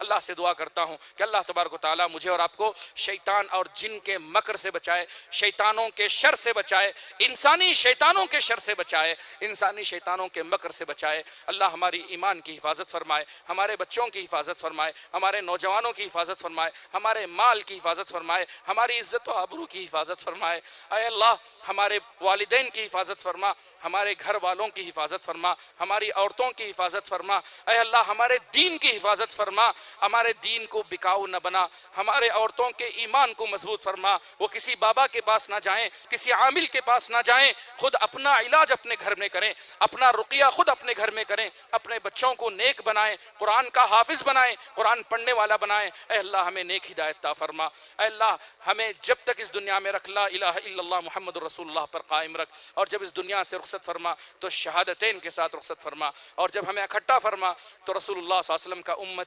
अल्लाह से दुआ करता हूँ कि अल्लाह तबारक व तआला मुझे और आपको शैतान और जिन के मकर से बचाए, शैतानों के शर से बचाए, इंसानी शैतानों के शर से बचाए, इंसानी शैतानों के मकर से बचाए। अल्लाह हमारी ईमान की हिफाजत फरमाए, हमारे बच्चों की हिफाजत फरमाए, हमारे नौजवानों की हिफाजत फरमाए, हमारे माल की हिफाजत फरमाए, हमारी इज्जत व आबरू की हिफाजत फरमाए। ऐ अल्लाह हमारे वालिदैन की हिफाजत फरमा, हमारे घर वालों की हिफाजत फरमा, हमारी औरतों की हिफाजत फरमा। ऐ अल्लाह हमारे दीन की हिफाजत फरमा, हमारे दीन को बिकाऊ न बना, हमारे औरतों के ईमान को मजबूत फरमा। वो किसी बाबा के पास ना जाएं, किसी आमिल के पास ना जाएं, खुद अपना इलाज अपने घर में करें, अपना रुकिया खुद अपने घर में करें, अपने बच्चों को नेक बनाएं, कुरान का हाफिज बनाएं, कुरान पढ़ने वाला बनाएं। ऐ अल्लाह हमें नेक हिदायत ता फरमा। ऐ अल्लाह हमें जब तक इस दुनिया में रख, ला इलाहा इल्लल्लाह मुहम्मद रसूलुल्लाह पर कायम रख, और जब इस दुनिया से रुखसत फरमा तो शहादतैन के साथ रुखसत फरमा, और जब हमें इकट्ठा फरमा तो रसूलुल्लाह सल्लल्लाहु अलैहि वसल्लम का उम्मत